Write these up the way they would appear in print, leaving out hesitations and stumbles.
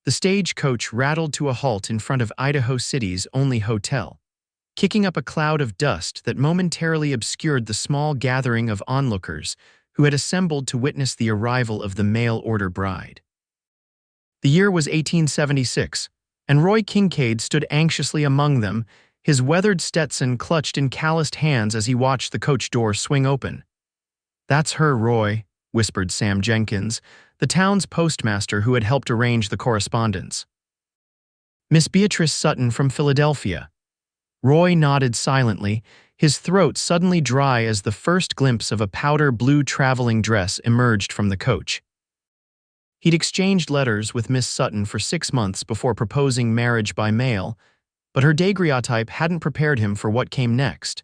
The stagecoach rattled to a halt in front of Idaho City's only hotel, kicking up a cloud of dust that momentarily obscured the small gathering of onlookers who had assembled to witness the arrival of the mail-order bride. The year was 1876, and Roy Kincaid stood anxiously among them, his weathered Stetson clutched in calloused hands as he watched the coach door swing open. "That's her, Roy," whispered Sam Jenkins, the town's postmaster who had helped arrange the correspondence. "Miss Beatrice Sutton from Philadelphia." Roy nodded silently, his throat suddenly dry as the first glimpse of a powder blue traveling dress emerged from the coach. He'd exchanged letters with Miss Sutton for 6 months before proposing marriage by mail, but her daguerreotype hadn't prepared him for what came next.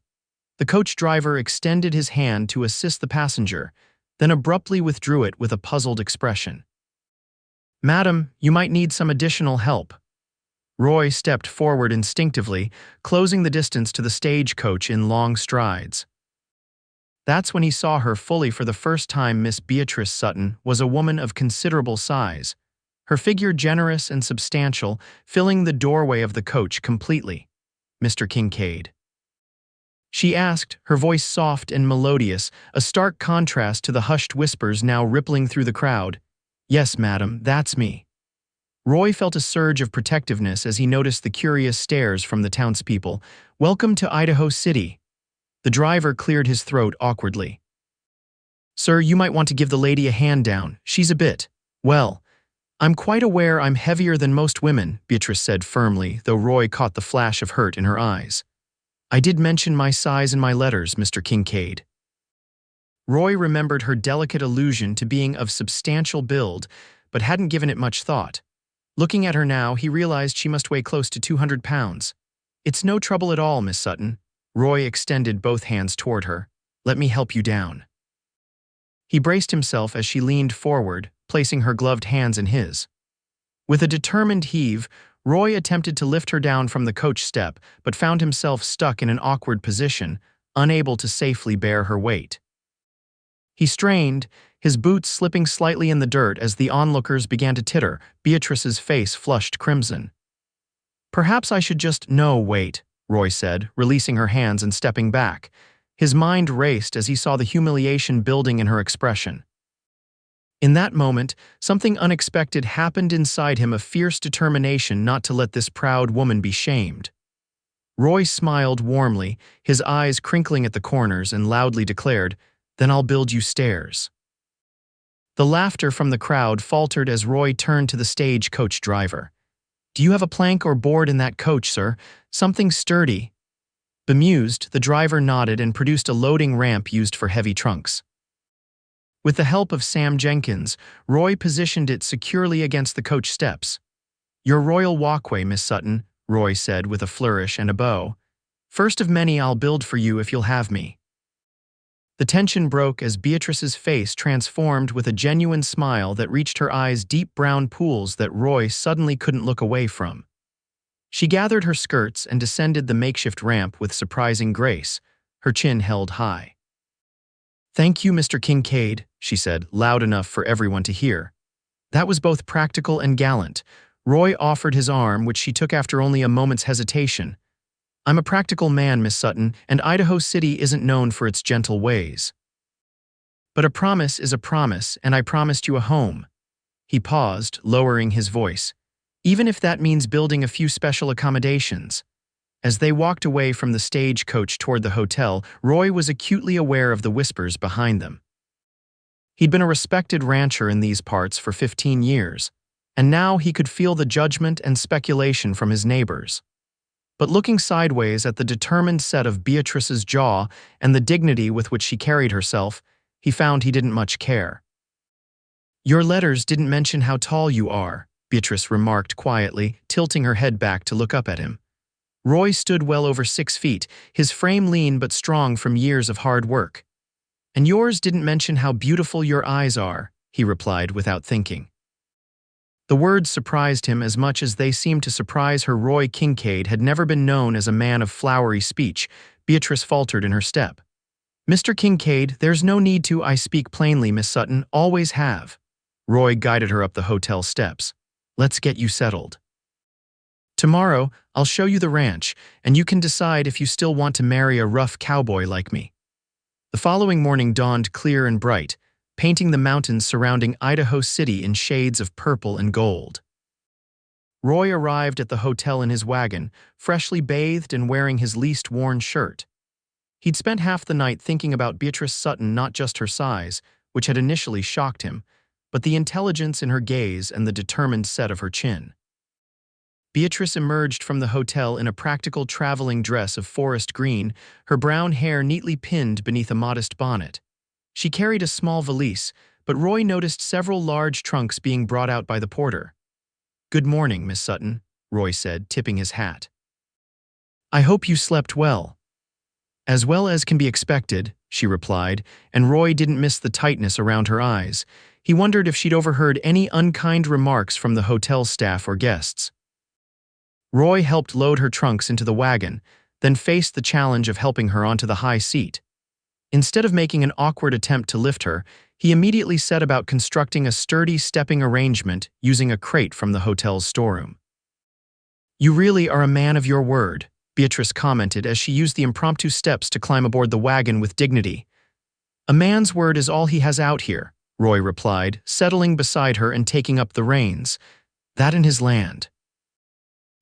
The coach driver extended his hand to assist the passenger, then abruptly withdrew it with a puzzled expression. "Madam, you might need some additional help." Roy stepped forward instinctively, closing the distance to the stagecoach in long strides. That's when he saw her fully for the first time. Miss Beatrice Sutton was a woman of considerable size, her figure generous and substantial, filling the doorway of the coach completely. "Mr. Kincaid?" she asked, her voice soft and melodious, a stark contrast to the hushed whispers now rippling through the crowd. "Yes, madam, that's me." Roy felt a surge of protectiveness as he noticed the curious stares from the townspeople. "Welcome to Idaho City." The driver cleared his throat awkwardly. "Sir, you might want to give the lady a hand down. She's a bit, well, I'm quite aware I'm heavier than most women," Beatrice said firmly, though Roy caught the flash of hurt in her eyes. "I did mention my size in my letters, Mr. Kincaid." Roy remembered her delicate allusion to being of substantial build, but hadn't given it much thought. Looking at her now, he realized she must weigh close to 200 pounds. "It's no trouble at all, Miss Sutton." Roy extended both hands toward her. "Let me help you down." He braced himself as she leaned forward, placing her gloved hands in his. With a determined heave, Roy attempted to lift her down from the coach step, but found himself stuck in an awkward position, unable to safely bear her weight. He strained, his boots slipping slightly in the dirt as the onlookers began to titter. Beatrice's face flushed crimson. "Perhaps I should just— No, wait," Roy said, releasing her hands and stepping back. His mind raced as he saw the humiliation building in her expression. In that moment, something unexpected happened inside him, a fierce determination not to let this proud woman be shamed. Roy smiled warmly, his eyes crinkling at the corners, and loudly declared, "Then I'll build you stairs." The laughter from the crowd faltered as Roy turned to the stagecoach driver. "Do you have a plank or board in that coach, sir? Something sturdy?" Bemused, the driver nodded and produced a loading ramp used for heavy trunks. With the help of Sam Jenkins, Roy positioned it securely against the coach steps. "Your royal walkway, Miss Sutton," Roy said with a flourish and a bow. "First of many I'll build for you if you'll have me." The tension broke as Beatrice's face transformed with a genuine smile that reached her eyes deep brown pools that Roy suddenly couldn't look away from. She gathered her skirts and descended the makeshift ramp with surprising grace, her chin held high. "Thank you, Mr. Kincaid," she said, loud enough for everyone to hear. That was both practical and gallant. Roy offered his arm, which she took after only a moment's hesitation. "I'm a practical man, Miss Sutton, and Idaho City isn't known for its gentle ways. But a promise is a promise, and I promised you a home." He paused, lowering his voice. "Even if that means building a few special accommodations." As they walked away from the stagecoach toward the hotel, Roy was acutely aware of the whispers behind them. He'd been a respected rancher in these parts for 15 years, and now he could feel the judgment and speculation from his neighbors. But looking sideways at the determined set of Beatrice's jaw and the dignity with which she carried herself, he found he didn't much care. "Your letters didn't mention how tall you are," Beatrice remarked quietly, tilting her head back to look up at him. Roy stood well over 6 feet, his frame lean but strong from years of hard work. "And yours didn't mention how beautiful your eyes are," he replied without thinking. The words surprised him as much as they seemed to surprise her. Roy Kincaid had never been known as a man of flowery speech. Beatrice faltered in her step. "Mr. Kincaid, there's no need to. I speak plainly, Miss Sutton, always have." Roy guided her up the hotel steps. Let's get you settled. Tomorrow, I'll show you the ranch, and you can decide if you still want to marry a rough cowboy like me." The following morning dawned clear and bright, painting the mountains surrounding Idaho City in shades of purple and gold. Roy arrived at the hotel in his wagon, freshly bathed and wearing his least worn shirt. He'd spent half the night thinking about Beatrice Sutton, not just her size, which had initially shocked him, but the intelligence in her gaze and the determined set of her chin. Beatrice emerged from the hotel in a practical traveling dress of forest green, her brown hair neatly pinned beneath a modest bonnet. She carried a small valise, but Roy noticed several large trunks being brought out by the porter. "Good morning, Miss Sutton," Roy said, tipping his hat. "I hope you slept well." "As well as can be expected," she replied, and Roy didn't miss the tightness around her eyes. He wondered if she'd overheard any unkind remarks from the hotel staff or guests. Roy helped load her trunks into the wagon, then faced the challenge of helping her onto the high seat. Instead of making an awkward attempt to lift her, he immediately set about constructing a sturdy stepping arrangement using a crate from the hotel's storeroom. "You really are a man of your word," Beatrice commented as she used the impromptu steps to climb aboard the wagon with dignity. "A man's word is all he has out here," Roy replied, settling beside her and taking up the reins. "That in his land."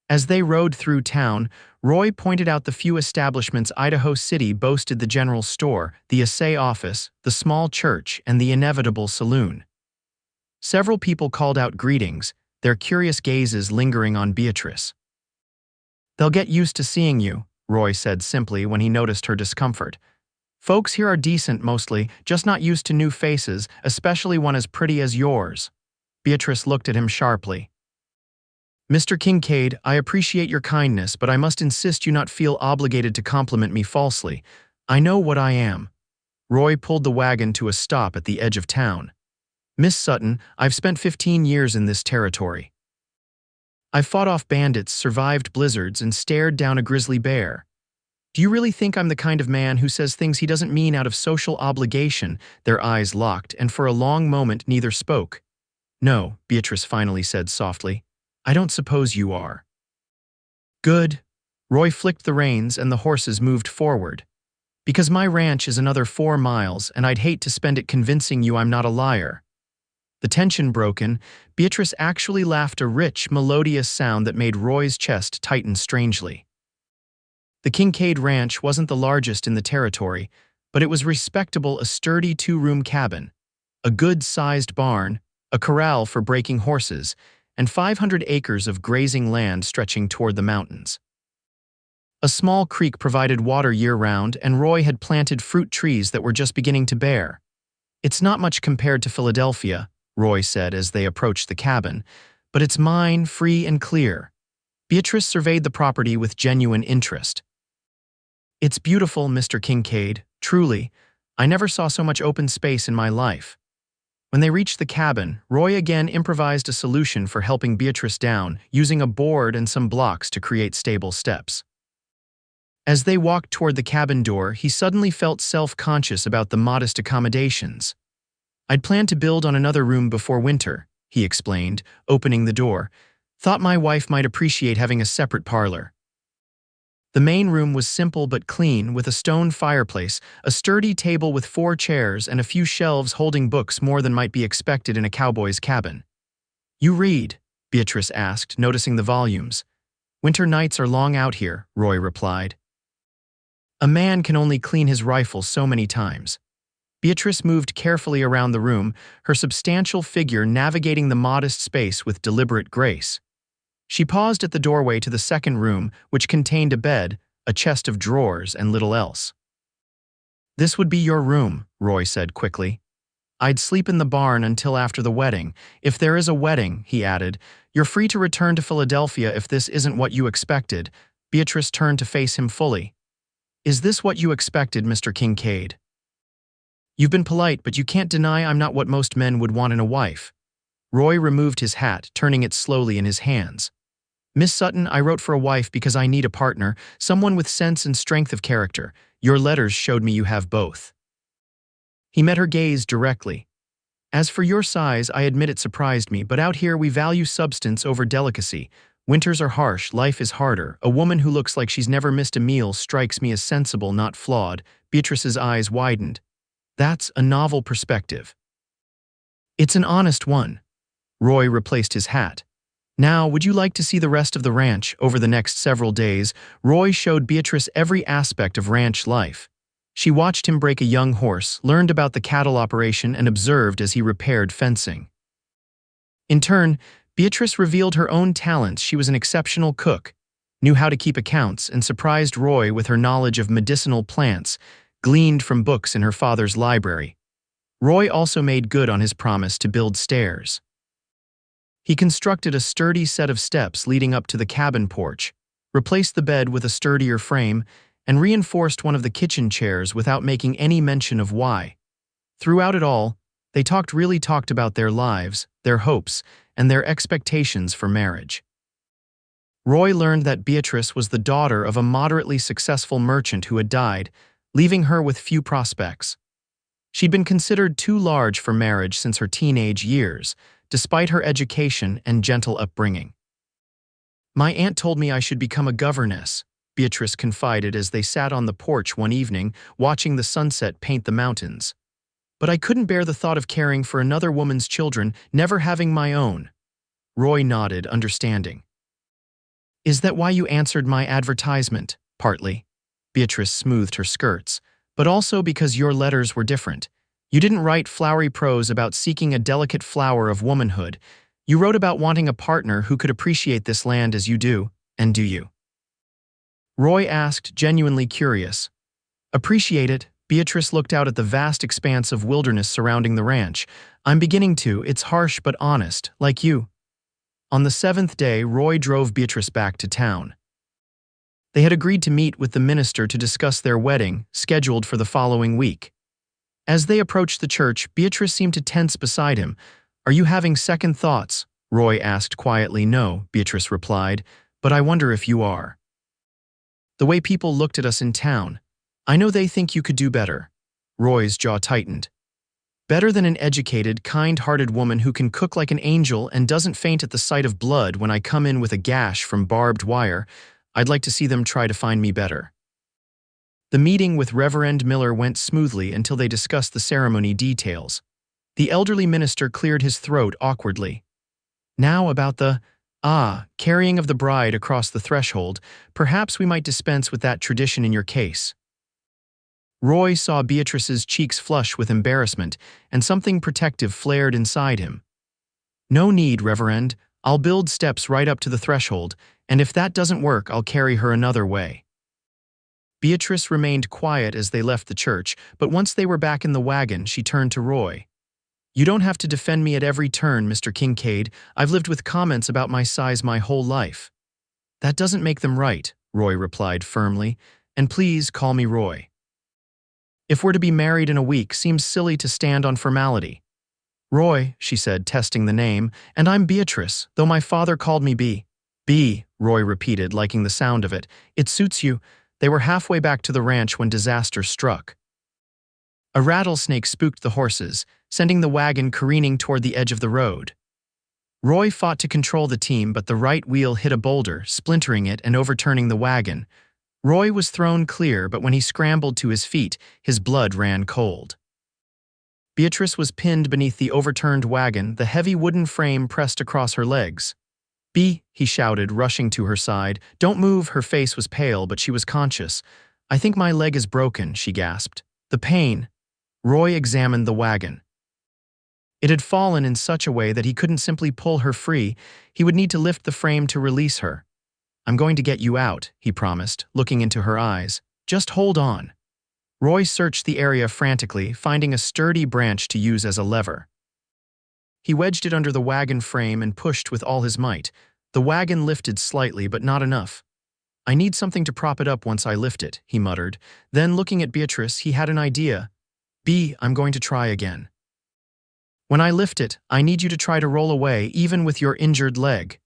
As they rode through town, Roy pointed out the few establishments Idaho City boasted: the general store, the assay office, the small church, and the inevitable saloon. Several people called out greetings, their curious gazes lingering on Beatrice. "They'll get used to seeing you," Roy said simply when he noticed her discomfort. "Folks here are decent mostly, just not used to new faces, especially one as pretty as yours." Beatrice looked at him sharply. "Mr. Kincaid, I appreciate your kindness, but I must insist you not feel obligated to compliment me falsely. I know what I am." Roy pulled the wagon to a stop at the edge of town. "Miss Sutton, I've spent 15 years in this territory. I've fought off bandits, survived blizzards, and stared down a grizzly bear. Do you really think I'm the kind of man who says things he doesn't mean out of social obligation?" Their eyes locked, and for a long moment neither spoke. "No," Beatrice finally said softly. "I don't suppose you are." "Good." Roy flicked the reins and the horses moved forward. "Because my ranch is another 4 miles, and I'd hate to spend it convincing you I'm not a liar." The tension broken, Beatrice actually laughed, a rich, melodious sound that made Roy's chest tighten strangely. The Kincaid ranch wasn't the largest in the territory, but it was respectable: a sturdy 2-room cabin, a good-sized barn, a corral for breaking horses, and 500 acres of grazing land stretching toward the mountains. A small creek provided water year-round, and Roy had planted fruit trees that were just beginning to bear. "It's not much compared to Philadelphia," Roy said as they approached the cabin, "but it's mine, free and clear." Beatrice surveyed the property with genuine interest. "It's beautiful, Mr. Kincaid, truly. I never saw so much open space in my life." When they reached the cabin, Roy again improvised a solution for helping Beatrice down, using a board and some blocks to create stable steps. As they walked toward the cabin door, he suddenly felt self-conscious about the modest accommodations. "I'd planned to build on another room before winter," he explained, opening the door. "Thought my wife might appreciate having a separate parlor." The main room was simple but clean, with a stone fireplace, a sturdy table with 4 chairs, and a few shelves holding books, more than might be expected in a cowboy's cabin. "You read?" Beatrice asked, noticing the volumes. "Winter nights are long out here," Roy replied. "A man can only clean his rifle so many times." Beatrice moved carefully around the room, her substantial figure navigating the modest space with deliberate grace. She paused at the doorway to the second room, which contained a bed, a chest of drawers, and little else. "This would be your room," Roy said quickly. "I'd sleep in the barn until after the wedding. If there is a wedding," he added, "you're free to return to Philadelphia if this isn't what you expected." Beatrice turned to face him fully. "Is this what you expected, Mr. Kincaid? You've been polite, but you can't deny I'm not what most men would want in a wife." Roy removed his hat, turning it slowly in his hands. "Miss Sutton, I wrote for a wife because I need a partner, someone with sense and strength of character. Your letters showed me you have both." He met her gaze directly. As for your size, I admit it surprised me, but out here we value substance over delicacy. Winters are harsh, life is harder. A woman who looks like she's never missed a meal strikes me as sensible, not flawed. Beatrice's eyes widened. That's a novel perspective. It's an honest one. Roy replaced his hat. Now, would you like to see the rest of the ranch? Over the next several days, Roy showed Beatrice every aspect of ranch life. She watched him break a young horse, learned about the cattle operation, and observed as he repaired fencing. In turn, Beatrice revealed her own talents. She was an exceptional cook, knew how to keep accounts, and surprised Roy with her knowledge of medicinal plants, gleaned from books in her father's library. Roy also made good on his promise to build stairs. He constructed a sturdy set of steps leading up to the cabin porch, replaced the bed with a sturdier frame, and reinforced one of the kitchen chairs without making any mention of why. Throughout it all, they talked about their lives, their hopes, and their expectations for marriage. Roy learned that Beatrice was the daughter of a moderately successful merchant who had died, leaving her with few prospects. She'd been considered too large for marriage since her teenage years, despite her education and gentle upbringing. "My aunt told me I should become a governess," Beatrice confided as they sat on the porch one evening, watching the sunset paint the mountains. "But I couldn't bear the thought of caring for another woman's children, never having my own." Roy nodded, understanding. "Is that why you answered my advertisement?" "Partly." Beatrice smoothed her skirts. "But also because your letters were different. You didn't write flowery prose about seeking a delicate flower of womanhood. You wrote about wanting a partner who could appreciate this land as you do, and do you?" Roy asked, genuinely curious. "Appreciate it?" Beatrice looked out at the vast expanse of wilderness surrounding the ranch. "I'm beginning to. It's harsh but honest, like you." On the 7th day, Roy drove Beatrice back to town. They had agreed to meet with the minister to discuss their wedding, scheduled for the following week. As they approached the church, Beatrice seemed to tense beside him. "Are you having second thoughts?" Roy asked quietly. "No," Beatrice replied, "but I wonder if you are. The way people looked at us in town. I know they think you could do better." Roy's jaw tightened. "Better than an educated, kind-hearted woman who can cook like an angel and doesn't faint at the sight of blood when I come in with a gash from barbed wire. I'd like to see them try to find me better." The meeting with Reverend Miller went smoothly until they discussed the ceremony details. The elderly minister cleared his throat awkwardly. "Now about the carrying of the bride across the threshold. Perhaps we might dispense with that tradition in your case." Roy saw Beatrice's cheeks flush with embarrassment, and something protective flared inside him. "No need, Reverend. I'll build steps right up to the threshold, and if that doesn't work, I'll carry her another way." Beatrice remained quiet as they left the church, but once they were back in the wagon, she turned to Roy. "You don't have to defend me at every turn, Mr. Kincaid. I've lived with comments about my size my whole life." "That doesn't make them right," Roy replied firmly, "and please call me Roy. If we're to be married in a week, seems silly to stand on formality." "Roy," she said, testing the name, "and I'm Beatrice, though my father called me B." "B," Roy repeated, liking the sound of it. "It suits you." They were halfway back to the ranch when disaster struck. A rattlesnake spooked the horses, sending the wagon careening toward the edge of the road. Roy fought to control the team, but the right wheel hit a boulder, splintering it and overturning the wagon. Roy was thrown clear, but when he scrambled to his feet, his blood ran cold. Beatrice was pinned beneath the overturned wagon, the heavy wooden frame pressed across her legs. "B," he shouted, rushing to her side. "Don't move." Her face was pale, but she was conscious. "I think my leg is broken," she gasped. "The pain." Roy examined the wagon. It had fallen in such a way that he couldn't simply pull her free. He would need to lift the frame to release her. "I'm going to get you out," he promised, looking into her eyes. "Just hold on." Roy searched the area frantically, finding a sturdy branch to use as a lever. He wedged it under the wagon frame and pushed with all his might. The wagon lifted slightly, but not enough. "I need something to prop it up once I lift it," he muttered. Then, looking at Beatrice, he had an idea. "B, I'm going to try again. When I lift it, I need you to try to roll away, even with your injured leg."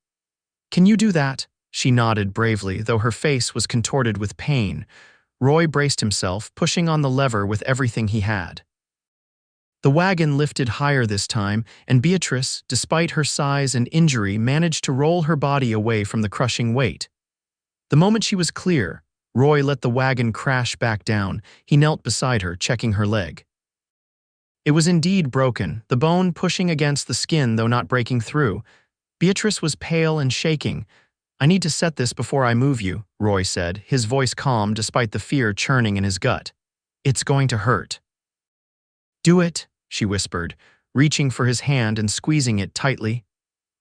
"Can you do that?" She nodded bravely, though her face was contorted with pain. Roy braced himself, pushing on the lever with everything he had. The wagon lifted higher this time, and Beatrice, despite her size and injury, managed to roll her body away from the crushing weight. The moment she was clear, Roy let the wagon crash back down. He knelt beside her, checking her leg. It was indeed broken, the bone pushing against the skin though not breaking through. Beatrice was pale and shaking. "I need to set this before I move you," Roy said, his voice calm despite the fear churning in his gut. "It's going to hurt." "Do it," she whispered, reaching for his hand and squeezing it tightly.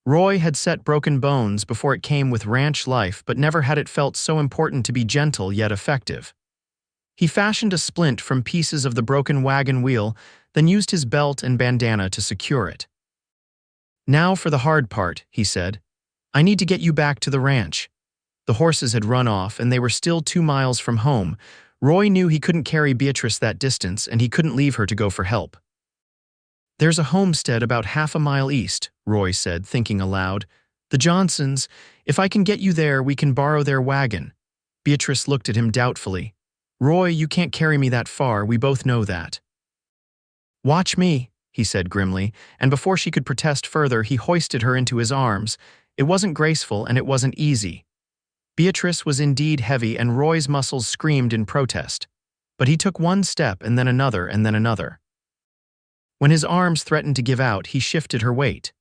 Roy had set broken bones before it came with ranch life, but never had it felt so important to be gentle yet effective. He fashioned a splint from pieces of the broken wagon wheel, then used his belt and bandana to secure it. "Now for the hard part," he said. "I need to get you back to the ranch." The horses had run off, and they were still 2 miles from home. Roy knew he couldn't carry Beatrice that distance, and he couldn't leave her to go for help. "There's a homestead about half a mile east," Roy said, thinking aloud. "The Johnsons. If I can get you there, we can borrow their wagon." Beatrice looked at him doubtfully. "Roy, you can't carry me that far, we both know that." "Watch me," he said grimly, and before she could protest further, he hoisted her into his arms. It wasn't graceful and it wasn't easy. Beatrice was indeed heavy, and Roy's muscles screamed in protest. But he took one step and then another and then another. When his arms threatened to give out, he shifted her weight.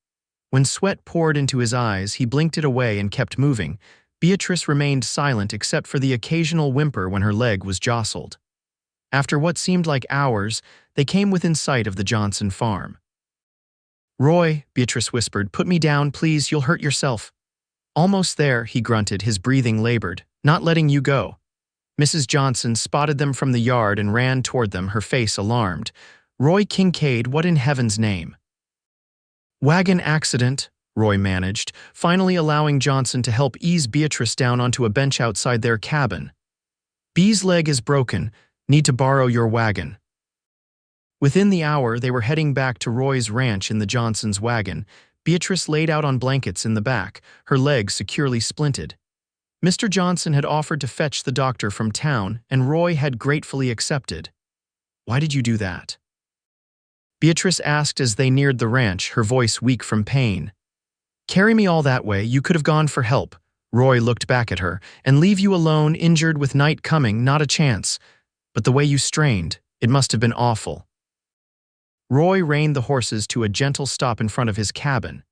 When sweat poured into his eyes, he blinked it away and kept moving. Beatrice remained silent except for the occasional whimper when her leg was jostled. After what seemed like hours, they came within sight of the Johnson farm. "Roy," Beatrice whispered, "put me down, please, you'll hurt yourself." "Almost there," he grunted, his breathing labored. "Not letting you go." Mrs. Johnson spotted them from the yard and ran toward them, her face alarmed. "Roy Kincaid, what in heaven's name?" "Wagon accident," Roy managed, finally allowing Johnson to help ease Beatrice down onto a bench outside their cabin. "Bee's leg is broken. Need to borrow your wagon." Within the hour, they were heading back to Roy's ranch in the Johnsons' wagon. Beatrice laid out on blankets in the back, her legs securely splinted. Mr. Johnson had offered to fetch the doctor from town, and Roy had gratefully accepted. "Why did you do that?" Beatrice asked as they neared the ranch, her voice weak from pain. "Carry me all that way, you could have gone for help." Roy looked back at her. "And leave you alone, injured with night coming, not a chance. But the way you strained, it must have been awful." Roy reined the horses to a gentle stop in front of his cabin.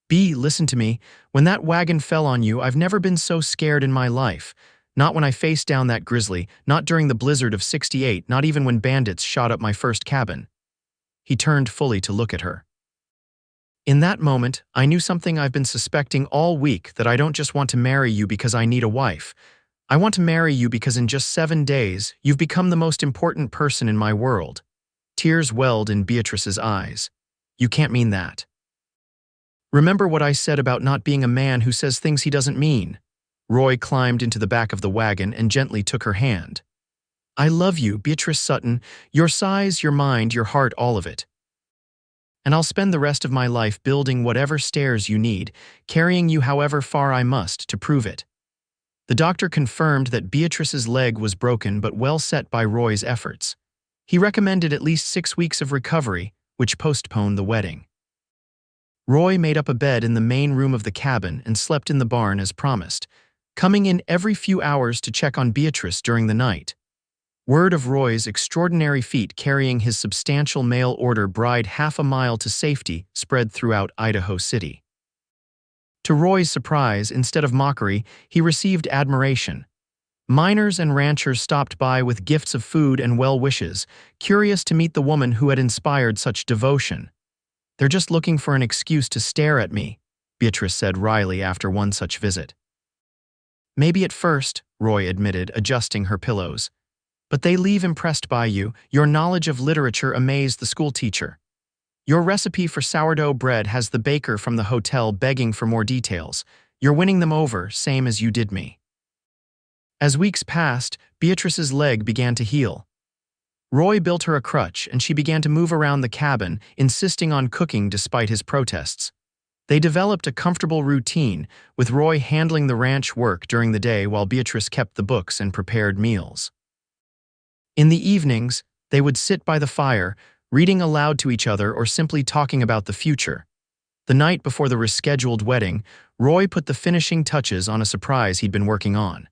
"Bee, listen to me. When that wagon fell on you, I've never been so scared in my life. Not when I faced down that grizzly, not during the blizzard of '68, not even when bandits shot up my first cabin." He turned fully to look at her. "In that moment, I knew something I've been suspecting all week, that I don't just want to marry you because I need a wife. I want to marry you because in just 7 days, you've become the most important person in my world." Tears welled in Beatrice's eyes. "You can't mean that." "Remember what I said about not being a man who says things he doesn't mean." Roy climbed into the back of the wagon and gently took her hand. "I love you, Beatrice Sutton, your size, your mind, your heart, all of it. And I'll spend the rest of my life building whatever stairs you need, carrying you however far I must to prove it." The doctor confirmed that Beatrice's leg was broken but well set by Roy's efforts. He recommended at least 6 weeks of recovery, which postponed the wedding. Roy made up a bed in the main room of the cabin and slept in the barn as promised, coming in every few hours to check on Beatrice during the night. Word of Roy's extraordinary feat carrying his substantial mail-order bride half a mile to safety spread throughout Idaho City. To Roy's surprise, instead of mockery, he received admiration. Miners and ranchers stopped by with gifts of food and well wishes, curious to meet the woman who had inspired such devotion. "They're just looking for an excuse to stare at me," Beatrice said wryly after one such visit. "Maybe at first," Roy admitted, adjusting her pillows. "But they leave impressed by you. Your knowledge of literature amazed the schoolteacher. Your recipe for sourdough bread has the baker from the hotel begging for more details. You're winning them over, same as you did me." As weeks passed, Beatrice's leg began to heal. Roy built her a crutch, and she began to move around the cabin, insisting on cooking despite his protests. They developed a comfortable routine, with Roy handling the ranch work during the day while Beatrice kept the books and prepared meals. In the evenings, they would sit by the fire, reading aloud to each other or simply talking about the future. The night before the rescheduled wedding, Roy put the finishing touches on a surprise he'd been working on.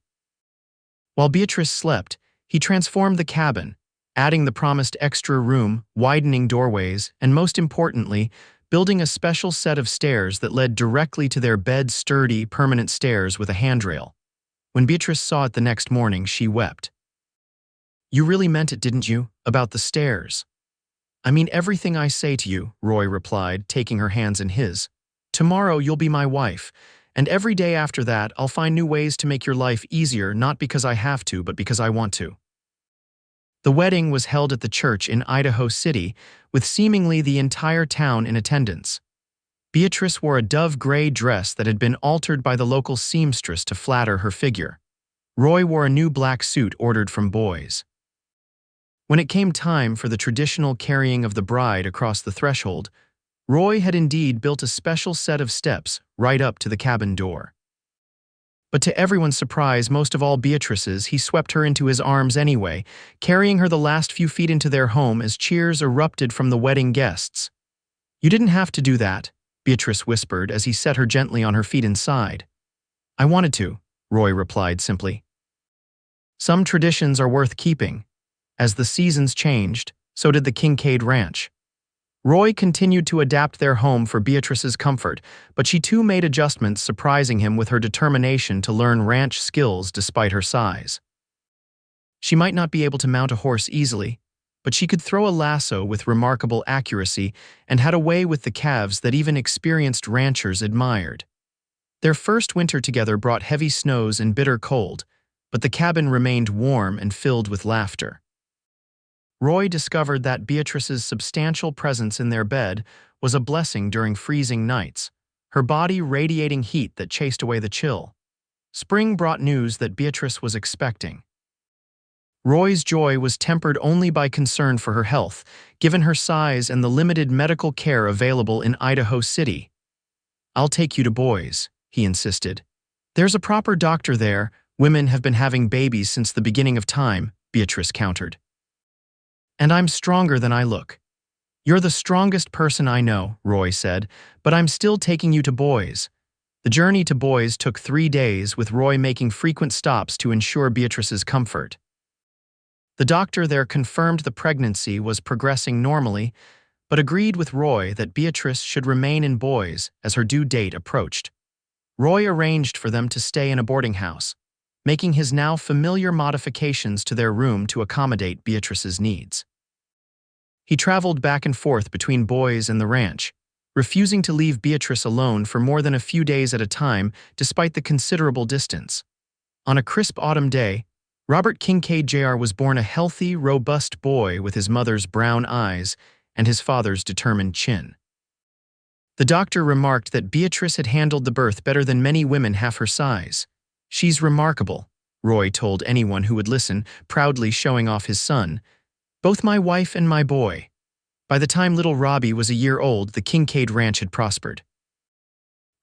While Beatrice slept, he transformed the cabin, adding the promised extra room, widening doorways, and most importantly, building a special set of stairs that led directly to their bed's sturdy, permanent stairs with a handrail. When Beatrice saw it the next morning, she wept. "You really meant it, didn't you, about the stairs?" "I mean everything I say to you," Roy replied, taking her hands in his. "Tomorrow you'll be my wife, and every day after that I'll find new ways to make your life easier, not because I have to, but because I want to." The wedding was held at the church in Idaho City, with seemingly the entire town in attendance. Beatrice wore a dove-gray dress that had been altered by the local seamstress to flatter her figure. Roy wore a new black suit ordered from Boys. When it came time for the traditional carrying of the bride across the threshold, Roy had indeed built a special set of steps right up to the cabin door. But to everyone's surprise, most of all Beatrice's, he swept her into his arms anyway, carrying her the last few feet into their home as cheers erupted from the wedding guests. "You didn't have to do that," Beatrice whispered as he set her gently on her feet inside. "I wanted to," Roy replied simply. Some traditions are worth keeping. As the seasons changed, so did the Kincaid ranch. Roy continued to adapt their home for Beatrice's comfort, but she too made adjustments, surprising him with her determination to learn ranch skills despite her size. She might not be able to mount a horse easily, but she could throw a lasso with remarkable accuracy and had a way with the calves that even experienced ranchers admired. Their first winter together brought heavy snows and bitter cold, but the cabin remained warm and filled with laughter. Roy discovered that Beatrice's substantial presence in their bed was a blessing during freezing nights, her body radiating heat that chased away the chill. Spring brought news that Beatrice was expecting. Roy's joy was tempered only by concern for her health, given her size and the limited medical care available in Idaho City. "I'll take you to Boys," he insisted. "There's a proper doctor there. Women have been having babies since the beginning of time," Beatrice countered. "And I'm stronger than I look." "You're the strongest person I know," Roy said, "but I'm still taking you to Boys." The journey to Boys took 3 days, with Roy making frequent stops to ensure Beatrice's comfort. The doctor there confirmed the pregnancy was progressing normally, but agreed with Roy that Beatrice should remain in Boys as her due date approached. Roy arranged for them to stay in a boarding house, making his now familiar modifications to their room to accommodate Beatrice's needs. He traveled back and forth between Boys and the ranch, refusing to leave Beatrice alone for more than a few days at a time despite the considerable distance. On a crisp autumn day, Robert Kincaid Jr. was born a healthy, robust boy with his mother's brown eyes and his father's determined chin. The doctor remarked that Beatrice had handled the birth better than many women half her size. "She's remarkable," Roy told anyone who would listen, proudly showing off his son. "Both my wife and my boy." By the time little Robbie was a year old, the Kincaid ranch had prospered.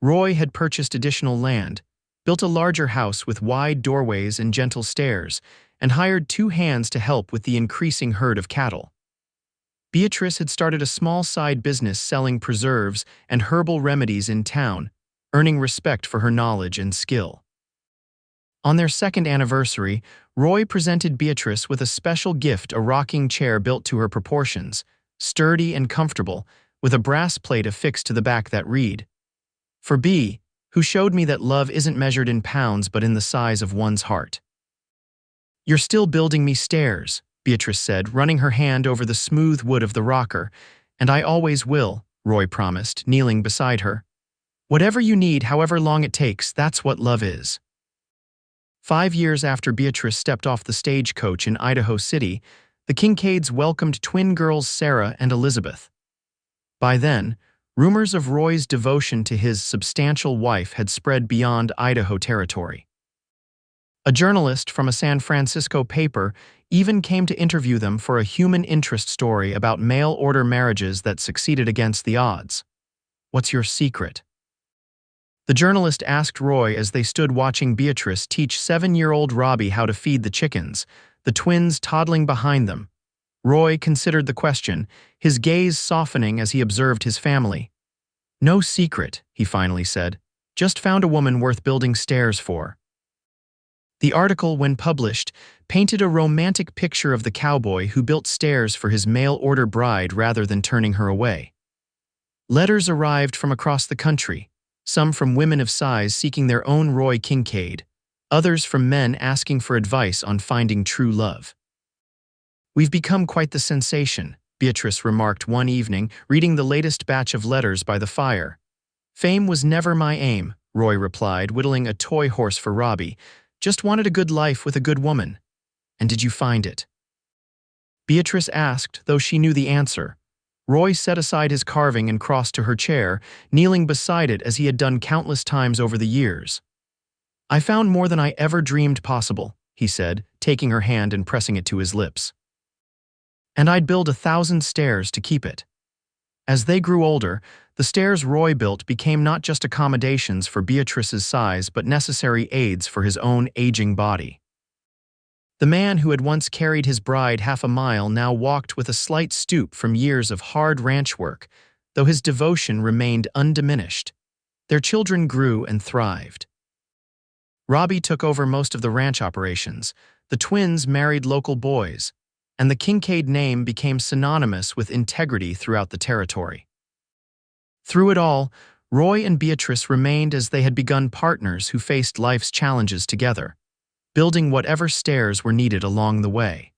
Roy had purchased additional land, built a larger house with wide doorways and gentle stairs, and hired 2 hands to help with the increasing herd of cattle. Beatrice had started a small side business selling preserves and herbal remedies in town, earning respect for her knowledge and skill. On their 2nd anniversary, Roy presented Beatrice with a special gift, a rocking chair built to her proportions, sturdy and comfortable, with a brass plate affixed to the back that read, "For B, who showed me that love isn't measured in pounds but in the size of one's heart." "You're still building me stairs," Beatrice said, running her hand over the smooth wood of the rocker. "And I always will," Roy promised, kneeling beside her. "Whatever you need, however long it takes, that's what love is." 5 years after Beatrice stepped off the stagecoach in Idaho City, the Kincaids welcomed twin girls Sarah and Elizabeth. By then, rumors of Roy's devotion to his substantial wife had spread beyond Idaho territory. A journalist from a San Francisco paper even came to interview them for a human interest story about mail-order marriages that succeeded against the odds. "What's your secret?" The journalist asked Roy as they stood watching Beatrice teach 7-year-old Robbie how to feed the chickens, the twins toddling behind them. Roy considered the question, his gaze softening as he observed his family. "No secret," he finally said. "Just found a woman worth building stairs for." The article, when published, painted a romantic picture of the cowboy who built stairs for his mail-order bride rather than turning her away. Letters arrived from across the country, some from women of size seeking their own Roy Kincaid, others from men asking for advice on finding true love. "We've become quite the sensation," Beatrice remarked one evening, reading the latest batch of letters by the fire. "Fame was never my aim," Roy replied, whittling a toy horse for Robbie. "Just wanted a good life with a good woman." "And did you find it?" Beatrice asked, though she knew the answer. Roy set aside his carving and crossed to her chair, kneeling beside it as he had done countless times over the years. "I found more than I ever dreamed possible," he said, taking her hand and pressing it to his lips. "And I'd build 1,000 stairs to keep it." As they grew older, the stairs Roy built became not just accommodations for Beatrice's size but necessary aids for his own aging body. The man who had once carried his bride half a mile now walked with a slight stoop from years of hard ranch work, though his devotion remained undiminished. Their children grew and thrived. Robbie took over most of the ranch operations, the twins married local boys, and the Kincaid name became synonymous with integrity throughout the territory. Through it all, Roy and Beatrice remained as they had begun, partners who faced life's challenges together, building whatever stairs were needed along the way.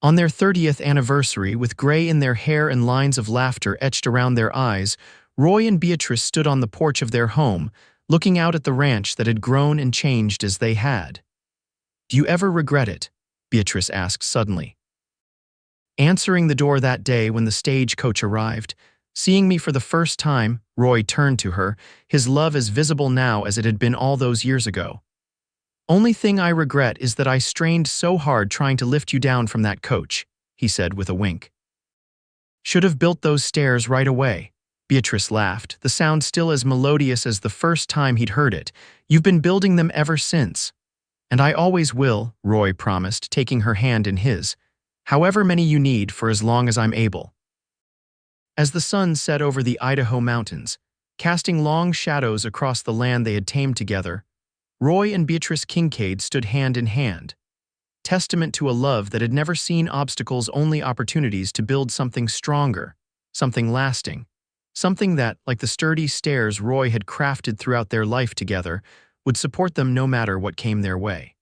On their 30th anniversary, with gray in their hair and lines of laughter etched around their eyes, Roy and Beatrice stood on the porch of their home, looking out at the ranch that had grown and changed as they had. "Do you ever regret it?" Beatrice asked suddenly. Answering the door that day when the stagecoach arrived, seeing me for the first time, Roy turned to her, his love as visible now as it had been all those years ago. "Only thing I regret is that I strained so hard trying to lift you down from that coach," he said with a wink. "Should have built those stairs right away." Beatrice laughed, the sound still as melodious as the first time he'd heard it. "You've been building them ever since." "And I always will," Roy promised, taking her hand in his. "However many you need for as long as I'm able." As the sun set over the Idaho mountains, casting long shadows across the land they had tamed together, Roy and Beatrice Kincaid stood hand in hand, testament to a love that had never seen obstacles, only opportunities to build something stronger, something lasting, something that, like the sturdy stairs Roy had crafted throughout their life together, would support them no matter what came their way.